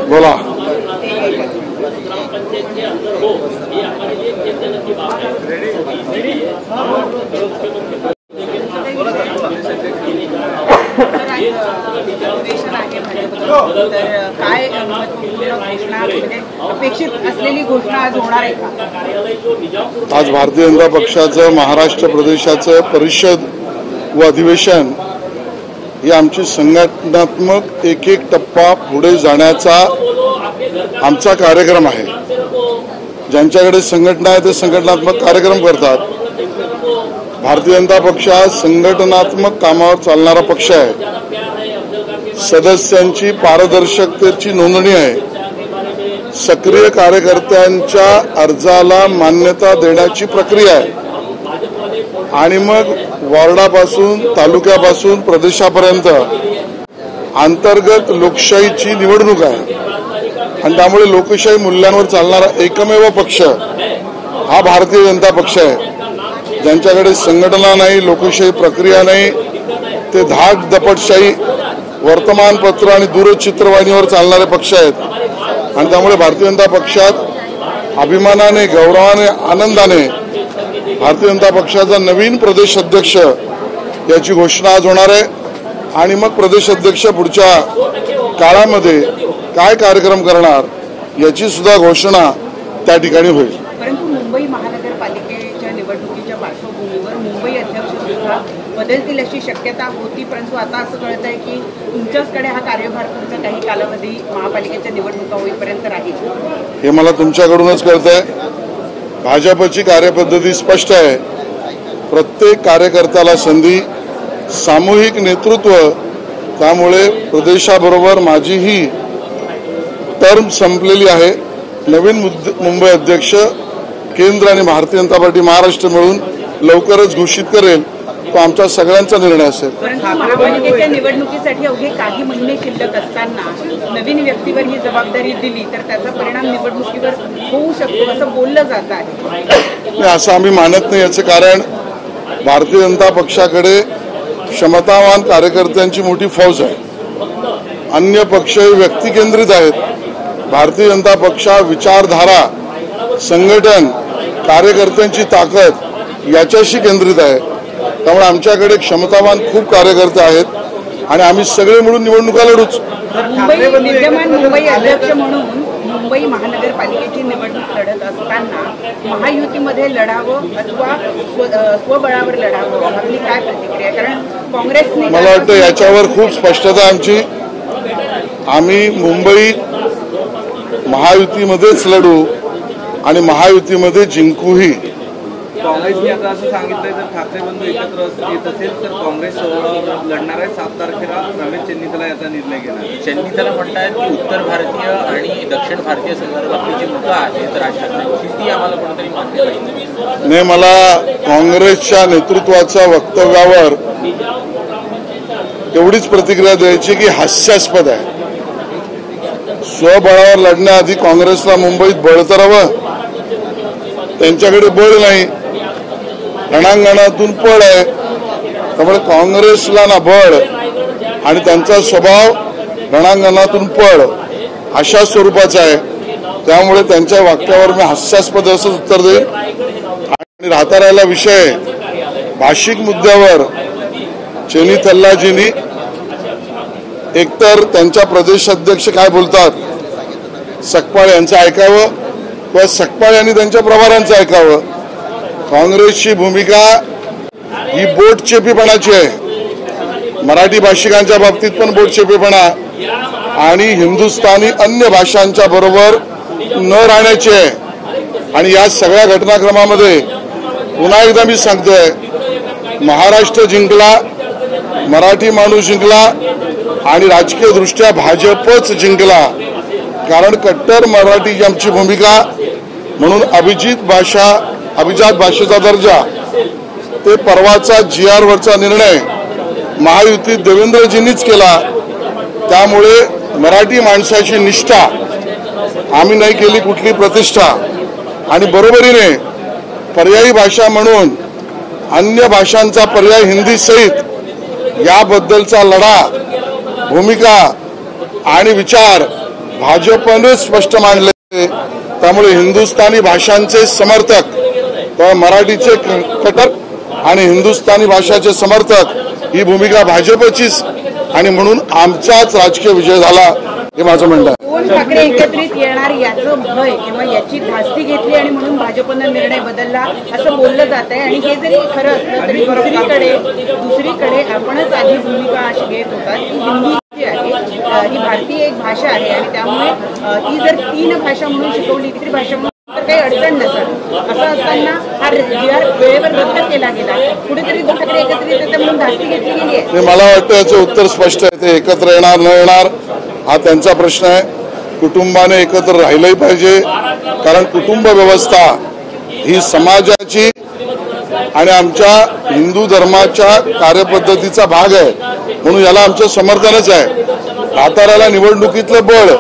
बोला। अपेक्षित असलेली घोषणा आज होणार आहे का? आज भारतीय जनता पक्षाचं महाराष्ट्र प्रदेशाचं परिषद व अधिवेशन ही आमची संघटनात्मक एक एक टप्पा पुढे जाण्याचा आमचा कार्यक्रम आहे। ज्यांच्याकडे संघटना आहे ते संघटनात्मक कार्यक्रम करतात। भारतीय जनता पक्ष संघटनात्मक कामावर चालणारा पक्ष आहे। सदस्यांची पारदर्शकतेची नोंदणी आहे। सक्रिय कार्यकर्त्यांच्या अर्जाला मान्यता देण्याची प्रक्रिया आहे आणि मग वॉर्डापासून तालुक्यापासून प्रदेशापर्यंत अंतर्गत लोकशाहीची निवडणूक आहे आणि त्यामुळे लोकशाही मूल्यांवर चालणारा एकमेव पक्ष हा भारतीय जनता पक्ष आहे। ज्यांच्याकडे संघटना नाही, लोकशाही प्रक्रिया नाही, ते धाक दपटशाही वर्तमानपत्र आणि दूरचित्रवाणीवर चालणारे पक्ष आहेत आणि त्यामुळे भारतीय जनता पक्षात अभिमानाने, गौरवाने, आनंदाने भारतीय जनता पक्षाचा नवीन प्रदेश अध्यक्ष याची घोषणा आज होणार आहे आणि मग प्रदेश अध्यक्ष पुढच्या काळामध्ये काय कार्यक्रम करणार याची सुद्धा घोषणा त्या ठिकाणी होईल। परंतु मुंबई महानगरपालिकेच्या निवडणुकीच्या पार्श्वभूमीवर मुंबई अध्यक्ष सुद्धा बदलतील अशी शक्यता होती, परंतु आता असं कळत आहे की तुमच्याचकडे हा कार्यभार पुढचा काही कालावधी महापालिकेच्या निवडणुका होईपर्यंत राहील। हे मला तुमच्याकडूनच कळतंय। भाजपची कार्यपद्धती स्पष्ट आहे। प्रत्येक कार्यकर्त्याला संधी, सामूहिक नेतृत्व। त्यामुळे प्रदेशाबरोबर माझीही टर्म संपलेली आहे। नवीन मुंबई अध्यक्ष केंद्र आणि भारतीय जनता पार्टी महाराष्ट्र मिळून लवकरच घोषित करेल। तो आमच्या सगळ्यांचा निर्णय असेल। महापालिकेच्या निवडणुकीसाठी अवघे काही महिने शिल्लक असताना नवीन व्यक्तीवर ही जबाबदारी दिली तर त्याचा परिणाम निवडणुकीवर होऊ शकतो असं बोललं जात आहे। असं आम्ही मानत नाही। याचं कारण भारतीय जनता पक्षाकडे क्षमतावान कार्यकर्त्यांची मोठी फौज आहे। अन्य पक्ष व्यक्ती केंद्रित आहेत। भारतीय जनता पक्षा विचारधारा, संघटन, कार्यकर्त्यांची ताकद याच्याशी केंद्रित आहे। त्यामुळे आमच्याकडे क्षमतावान खूप कार्यकर्ते आहेत आणि आम्ही सगळे मिळून निवडणुका लढूच। विद्यमान मुंबई अध्यक्ष म्हणून मुंबई महानगरपालिकेची निवडणूक लढत असताना महायुतीमध्ये लढावं अथवा स्वबळावर लढावं, आपली काय प्रतिक्रिया? कारण काँग्रेसने, मला वाटतं याच्यावर खूप स्पष्टता आमची। आम्ही मुंबई महायुतीमध्येच लढू आणि महायुतीमध्ये जिंकूही। काँग्रेसने आता असं सांगितलंय जर ठाकरे बंधू एकत्र येत असेल तर काँग्रेस लढणार आहे। 7 तारखेला रमेश चेन्नीतला याचा निर्णय घेणार। चेन्नीतला म्हणतायत की उत्तर भारतीय आणि दक्षिण भारतीय संदर्भातली जी मुद्दा आहेत राज ठाकरेंची ती आम्हाला कुठेतरी मान्य पाहिजे। नाही, मला काँग्रेसच्या नेतृत्वाच्या वक्तव्यावर एवढीच प्रतिक्रिया द्यायची की हास्यास्पद आहे। स्वबळावर लढण्याआधी काँग्रेसला मुंबईत बळ करावं, त्यांच्याकडे बळ नाही, रणांगणातून पळ आहे। त्यामुळे काँग्रेसला ना बळ आणि त्यांचा स्वभाव रणांगणातून पळ अशा स्वरूपाचा आहे। त्यामुळे त्यांच्या वाक्यावर मी हास्यास्पद असंच उत्तर देईन। आणि राहता राहिला विषय भाषिक मुद्द्यावर चेनी थल्लाजींनी एकतर त्यांच्या प्रदेश अध्यक्ष काय बोलतात सकपाळ यांचं ऐकावं किंवा सकपाळ यांनी त्यांच्या प्रभारांचं ऐकावं। काँग्रेसची भूमिका ही बोटचेपीपणाची आहे। मराठी भाषिकांच्या बाबतीत पण बोटचेपीपणा आणि हिंदुस्थानी अन्य भाषांच्या बरोबर न राहण्याची आहे। आणि या सगळ्या घटनाक्रमामध्ये पुन्हा एकदा मी सांगतोय, महाराष्ट्र जिंकला, मराठी माणूस जिंकला आणि राजकीय दृष्ट्या भाजपच जिंकला। कारण कट्टर मराठी आमची भूमिका म्हणून अभिजात भाषेचा दर्जा ते परवाचा GR वरचा निर्णय महायुतीत देवेंद्रजींनीच केला। त्यामुळे मराठी माणसाची निष्ठा आम्ही नाही केली, कुठली प्रतिष्ठा। आणि बरोबरीने पर्यायी भाषा म्हणून अन्य भाषांचा पर्याय हिंदी सहित याबद्दलचा लढा भूमिका आणि विचार भाजपने स्पष्ट मांडले। त्यामुळे हिंदुस्थानी भाषांचे समर्थक तर मराठीचे कट्टर आणि हिंदुस्थानी भाषाचे समर्थक ही भूमिका भाजपचीच आणि म्हणून आमचाच राजकीय विजय झाला हे माझं म्हणणं आहे। दोन ठाकरे एकत्रित येणार याचं भय किंवा याची धास्ती घेतली आणि म्हणून भाजपनं निर्णय बदलला असं बोललं जात आहे। आणि हे जरी खरं असलं तरी दुसरीकडे आपणच आधी भूमिका अशी घेत होता की हिंदी जी आहे ही भारतीय एक भाषा आहे आणि त्यामुळे ती जर 3 भाषा म्हणून शिकवली इतर भाषा म्हणून तर काही अडचण नसेल। असं असताना हा GR वेळेवर रद्द केला गेला, कुठेतरी दोन ठाकरे एकत्रित येतात म्हणून धास्ती घेतली गेली आहे। मला वाटतं याचं उत्तर स्पष्ट आहे, ते एकत्र येणार न येणार हा त्यांचा प्रश्न आहे। कुटुंबाने एकत्र राहिलंही पाहिजे, कारण कुटुंब व्यवस्था ही समाजाची आणि आमच्या हिंदू धर्माच्या कार्यपद्धतीचा भाग आहे, म्हणून याला आमचं समर्थनच आहे। साताऱ्याला निवडणुकीतलं बळ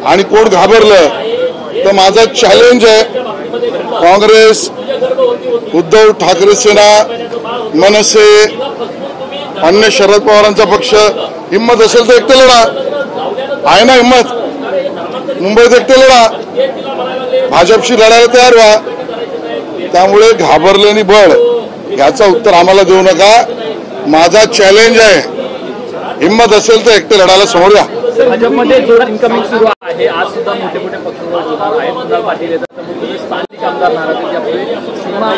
आणि कोण घाबरलं तर माझा चॅलेंज आहे, काँग्रेस, उद्धव ठाकरे सेना, मनसे, अन्य शरद पवारांचा पक्ष हिम्मत असेल तर एकटे लढा, आहे ना हिम्मत, मुंबईत एकटे लढा, भाजपशी लढायला तयार व्हा। त्यामुळे घाबरलेली बळ याचं उत्तर आम्हाला देऊ नका, माझा चॅलेंज आहे, हिम्मत असेल तर एकटे लढायला समोर या। भाजपमध्ये जोरात इन्कमिंग सुरू आहे, आज सुद्धा मोठे मोठे पक्ष होणार आहेत, कुणाल पाटील येतात, स्थानिक आमदार नाराज सीमा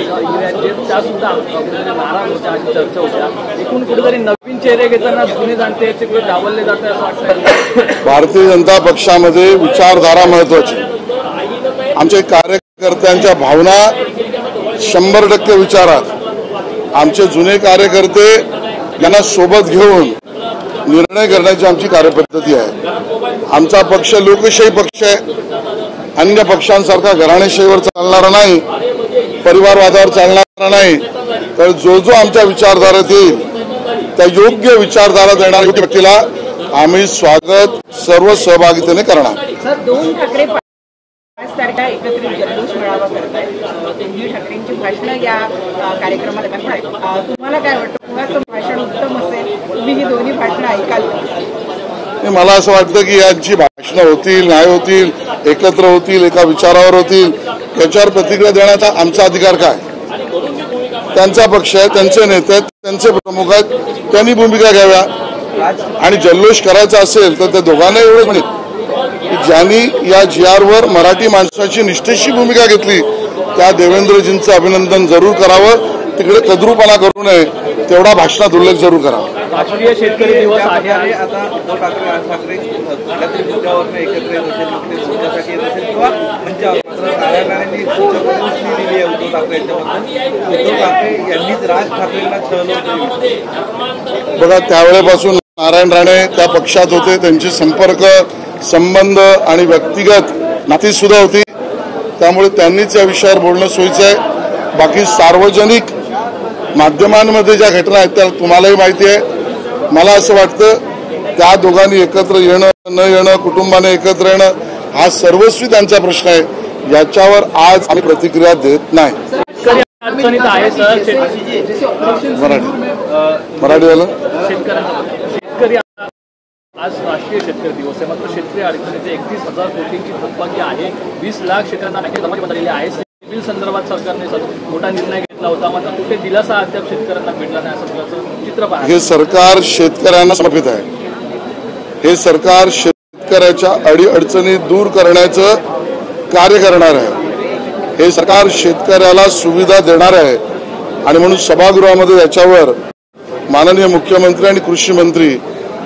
त्या सुद्धा नाराज होत्या अशी चर्चा होत्या। एकूण कुठेतरी नवीन चेहरे घेताना जुने जाणते कुठे डावलले जाते असं वाटतं। भारतीय जनता पक्षामध्ये विचारधारा महत्वाची, आमच्या कार्यकर्त्यांच्या भावना 100% विचारात, आमचे जुने कार्यकर्ते यांना सोबत घेऊन निर्णय करण्याची आमची कार्यपद्धती आहे। आमचा पक्ष लोकशाही पक्ष आहे, अन्य पक्षांसारखा घराणेशाहीवर चालणारा नाही, परिवारवादावर चालणारा नाही। तर जो जो आमच्या विचारधारेत येईल त्या योग्य विचारधारा देणाऱ्या व्यक्तीला आम्ही स्वागत सर्व सहभागितेने करणार। सर, 2 ठाकरे 5 तारखेला एकत्रित जल्लोष मेळावा करतायत, दोन्ही ठाकरेंची भाषणं या कार्यक्रमाला करतायत, तुम्हाला काय वाटतं, कुणाचं भाषण उत्तम असेल, तुम्ही ही दोन्ही भाषणं ऐकाल? मला असं वाटतं की यांची भाषणं होतील, नाही होतील, एकत्र होतील, एका विचारावर होतील, याच्यावर प्रतिक्रिया देण्याचा आमचा अधिकार काय? त्यांचा पक्ष आहे, त्यांचे नेते आहेत, त्यांचे प्रमुख आहेत, त्यांनी भूमिका घ्याव्या। आणि जल्लोष करायचा असेल तर त्या दोघांना एवढंच म्हणेल की ज्यांनी या GR वर मराठी माणसाची निष्ठेची भूमिका घेतली त्या देवेंद्रजींचं अभिनंदन जरूर करावं, तिकडे कद्रूपणा करू नये, तेवढा भाषणात उल्लेख जरूर करावा। राष्ट्रीय शेतकरी दिवस आहे, आता उद्धव ठाकरे कुठल्या तरी मुद्द्यावर एकत्र येत असेल, तुमच्यासाठी येत असेल किंवा मंचावर नारायणांनी दिली आहे उद्धव ठाकरे यांच्याबद्दल, उद्धव ठाकरे यांनीच राज ठाकरेंना छळलं बघा, त्यावेळेपासून नारायण राणे त्या पक्षात होते, त्यांचे संपर्क संबंध आणि व्यक्तिगत नाती सुद्धा होती, त्यामुळे त्यांनीच या विषयावर बोलणं सोयीचं आहे। बाकी सार्वजनिक माध्यमांमध्ये ज्या घटना आहेत त्या तुम्हालाही माहिती आहे। मला असं वाटतं त्या दोघांनी एकत्र येणं न येणं, कुटुंबाने एकत्र येणं हा सर्वस्वी त्यांचा प्रश्न आहे, याच्यावर आज आम्ही प्रतिक्रिया देत नाही। मराठीवाला शेतकरी आज राष्ट्रीय शेतकरी दिवस आहे, मात्र शेतकरी अडचणीचे 31,000 कोटींची थकबाकी आहे, 20 लाख शेतकऱ्यांना बँकेत जमा झालेली आहे। सिबिल संदर्भात सरकारने मोठा निर्णय घेतला होता, मात्र कुठे दिलासा अद्याप शेतकऱ्यांना भेटला नाही असं चित्र पाहतो। हे सरकार शेतकऱ्यांना समर्पित आहे, हे सरकार शेतकऱ्याच्या अडीअडचणी दूर करण्याचं कार्य करणार आहे, हे सरकार शेतकऱ्याला सुविधा देणार आहे आणि म्हणून सभागृहामध्ये याच्यावर माननीय मुख्यमंत्री आणि कृषी मंत्री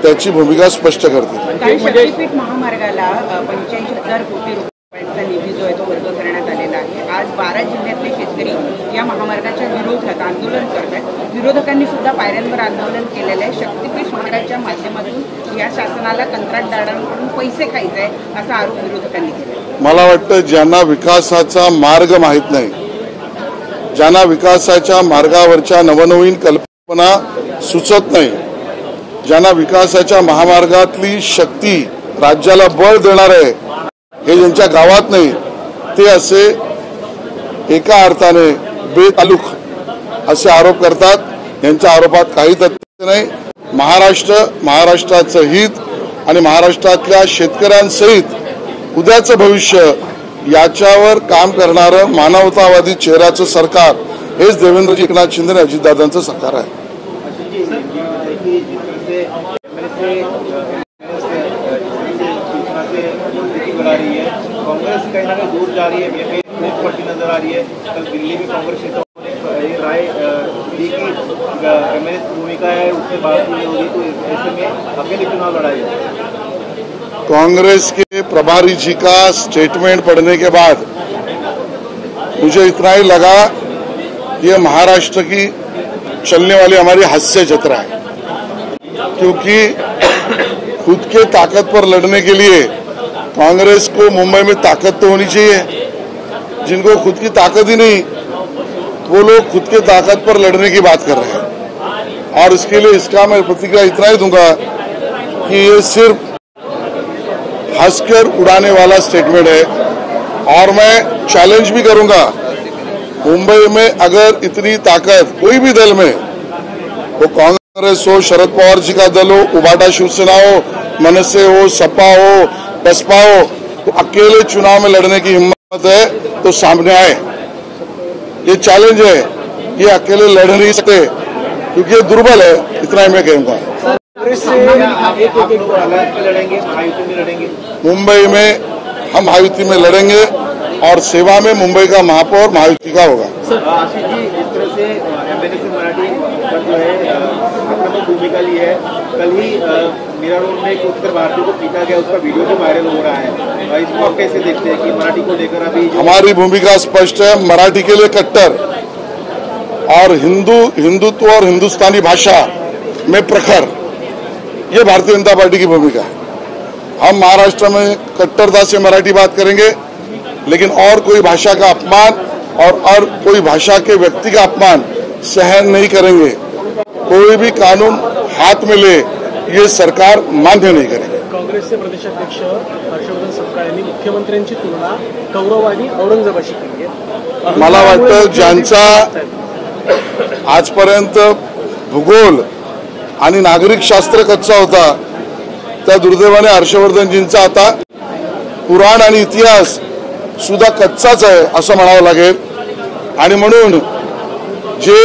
त्याची भूमिका स्पष्ट करतील। शक्तीपीठ महामार्गाला 85,000 कोटी रुपयांचा निधी जो आहे तो वर्ग करण्यात आलेला आहे। आज 12 जिल्ह्यातले शेतकरी या महामार्गाच्या विरोधात आंदोलन करत आहेत, विरोधकांनी सुद्धा पायऱ्यांवर आंदोलन केलेलं आहे। शक्तीपीठ महामार्गाच्या माध्यमातून या शासनाला कंत्राटदारांकडून पैसे खायचे आहे असा आरोप विरोधकांनी केला। मला वाटतं ज्यांना विकासाचा मार्ग माहीत नाही, ज्यांना विकासाच्या मार्गावरच्या नवनवीन कल्पना सुचत नाही, ज्यांना विकासाच्या महामार्गातली शक्ती राज्याला बळ देणार आहे हे ज्यांच्या गावात नाही, ते असे एका अर्थाने बेतालुक असे आरोप करतात। यांच्या आरोपात काही तथ्य नाही, महाराष्ट्राचं हित आणि महाराष्ट्रातल्या शेतकऱ्यांसहित उद्याचं भविष्य याच्यावर काम करणारं मानवतावादी चेहऱ्याचं सरकार हेच देवेंद्रजी एकनाथ शिंदे आणि अजितदादांचं सरकार आहे. कांग्रेस कहीं ना कहीं दूर जा रही है, पड़ती नजर आ रही है. कल दिल्ली में कांग्रेस नेताओं ने राय दी कि एमएलए की भूमिका है उससे बात नहीं होगी, तो ऐसे में अकेले चुनाव लड़ाई. कांग्रेस के प्रभारी जी का स्टेटमेंट पढ़ने के बाद मुझे इतना ही लगा कि ये महाराष्ट्र की चलने वाली हमारी हास्य जत्रा है, क्योंकि खुद के ताकत पर लड़ने के लिए कांग्रेस को मुंबई में ताकत तो होनी चाहिए. जिनको खुद की ताकत ही नहीं वो लोग खुद के ताकत पर लड़ने की बात कर रहे हैं. और इसके लिए इसका मैं प्रतिक्रिया इतना ही दूंगा कि ये सिर्फ हंसकर उड़ाने वाला स्टेटमेंट है. और मैं चैलेंज भी करूंगा, मुंबई में अगर इतनी ताकत कोई भी दल में, वो कांग्रेस हो, शरद पवार जी का दल हो, उबाटा शिवसेना हो, मनसे हो, सपा हो, बसपा हो, तो अकेले चुनाव में लड़ने की हिम्मत है तो सामने आए. ये चैलेंज है, ये अकेले लड़ नहीं सकते क्योंकि ये दुर्बल है. इतना ही मैं कहूंगा. मुंबई में हम महायुति में लड़ेंगे और सेवा में मुंबई का महापौर महायुति का होगा. आशीष जी, जिस तरह से एमएलए से मराठी पर जो है आक्रामक भूमिका ली है, कल ही मीरा रोड में एक उत्तर भारतीय को पीटा गया, उसका वीडियो भी वायरल हो रहा है. इसको आप कैसे देखते हैं कि मराठी को लेकर अभी हमारी भूमिका स्पष्ट है. मराठी के लिए कट्टर और हिंदुत्व और हिंदुस्तानी भाषा में प्रखर, ये भारतीय जनता पार्टी की भूमिका है. हम महाराष्ट्र में कट्टरता से मराठी बात करेंगे, लेकिन और कोई भाषा का अपमान और कोई भाषा के व्यक्ति का अपमान सहन नहीं करेंगे. कोई भी कानून हाथ में ले ये सरकार मान्य नहीं करेगी. काँग्रेसचे प्रदेशाध्यक्ष हर्षवर्धन सपकाळ यांनी मुख्यमंत्र्यांची तुलना कौरवानी औरंगजेबाशी केली आहे. मला वाटतं ज्यांचा आजपर्यंत भूगोल आणि नागरिक शास्त्र कच्चा होता, त्या दुर्दैवाने हर्षवर्धनजींचा आता पुराण आणि इतिहास सुद्धा कच्चाच आहे असं म्हणावं लागेल. आणि म्हणून जे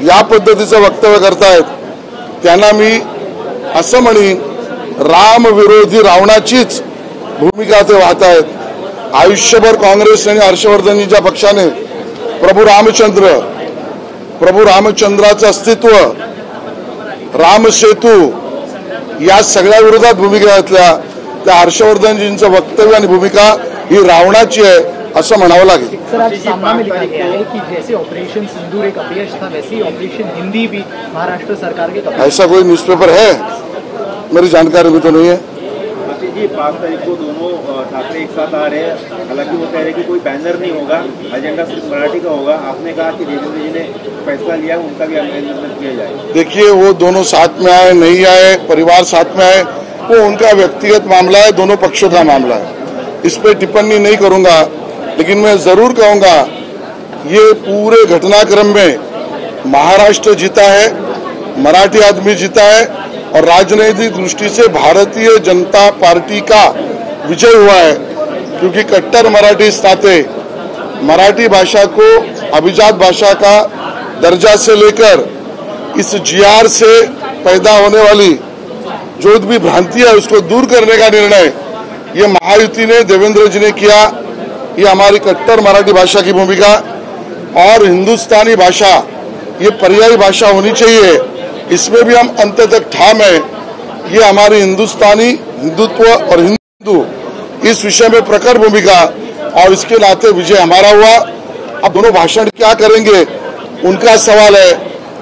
या पद्धतीचं वक्तव्य करतायत त्यांना मी असं म्हणीन, राम विरोधी रावणाचीच भूमिका ते वाहत आहेत. आयुष्यभर काँग्रेस आणि हर्षवर्धनजींच्या पक्षाने प्रभू रामचंद्राचं अस्तित्व, रामसेतू या सगळ्या विरोधात भूमिका घेतल्या. त्या हर्षवर्धनजींचं वक्तव्य आणि भूमिका ही रावणाची आहे असं म्हणावं लागेल. सर, आज सामना में लिखा गया है कि जैसे ऑपरेशन सिंदूर एक अपयश था, वैसे ही ऑपरेशन हिंदी भी महाराष्ट्र सरकार के ऐसा कोई न्यूज़पेपर है? मेरी जानकारी में तो नहीं है. जी, 5 तारीख को दोनों ठाकरे एक साथ आ रहे हैं. हालांकि वो कह रहे हैं कि कोई बैनर नहीं होगा, एजेंडा सिर्फ मराठी का होगा. आपने कहा कि देवेंद्र जी ने फैसला लिया, उनका भी अमेंडमेंट किया जाए. देखिए, वो दोनों साथ में आए नहीं आए, परिवार साथ में आए, वो उनका व्यक्तिगत मामला है, दोनों पक्षों का मामला है. इस पर टिप्पणी नहीं करूंगा, लेकिन मैं जरूर कहूंगा ये पूरे घटनाक्रम में महाराष्ट्र जीता है, मराठी आदमी जीता है और राजनीतिक दृष्टि से भारतीय जनता पार्टी का विजय हुआ है. क्योंकि कट्टर मराठी इस नाते मराठी भाषा को अभिजात भाषा का दर्जा से लेकर इस जीआर से पैदा होने वाली जो भी भ्रांति है उसको दूर करने का निर्णय ये महायुति ने, देवेंद्र जी ने किया. ये हमारी कट्टर मराठी भाषा की भूमिका और हिंदुस्तानी भाषा ये पर्यायी भाषा होनी चाहिए, इसमें भी हम अंत तक ठाम है. ये हमारी हिंदुस्तानी, हिंदुत्व और हिंदू इस विषय में प्रखर भूमिका और इसके नाते विजय हमारा हुआ. अब दोनों भाषण क्या करेंगे उनका सवाल है,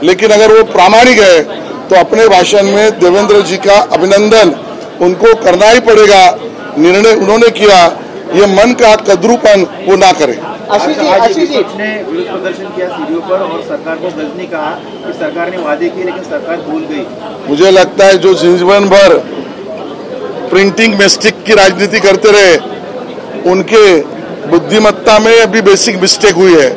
लेकिन अगर वो प्रामाणिक है तो अपने भाषण में देवेंद्र जी का अभिनंदन उनको करना ही पड़ेगा. निर्णय उन्होंने किया, ये मन का कद्रूपन वो ना करें. आशीष जी ने विरोध प्रदर्शन किया सीढ़ियों पर और सरकार को गजनी कहा कि सरकार ने वादे किए लेकिन सरकार भूल गई. मुझे लगता है जो जीवन भर प्रिंटिंग मिस्टेक की राजनीति करते रहे उनके बुद्धिमत्ता में अभी बेसिक मिस्टेक हुई है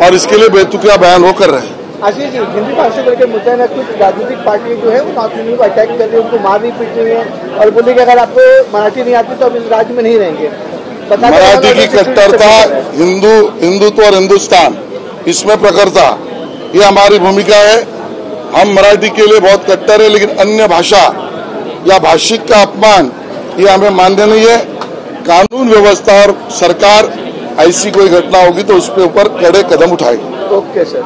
और इसके लिए बेतुका बयान वो कर रहे हैं. आशीष जी, हिंदी भाषा करके मुद्दा है ना, कुछ राजनीतिक पार्टी जो है वो नॉर्थ इंडियन को अटैक कर रही है, उनको मार रही पीट रही है और बोले कि अगर आपको मराठी नहीं आती तो अब इस राज्य में नहीं रहेंगे। मराठी की कट्टरता, हिंदुत्व और हिंदुस्तान, इसमें प्रखरता, ये हमारी भूमिका है। हम मराठी के लिए बहुत कट्टर है, लेकिन अन्य भाषा या भाषिक का अपमान ये हमें मान्य नहीं है। कानून व्यवस्था और सरकार ऐसी कोई घटना होगी तो उसके ऊपर कड़े कदम उठाएगी। Okay sir.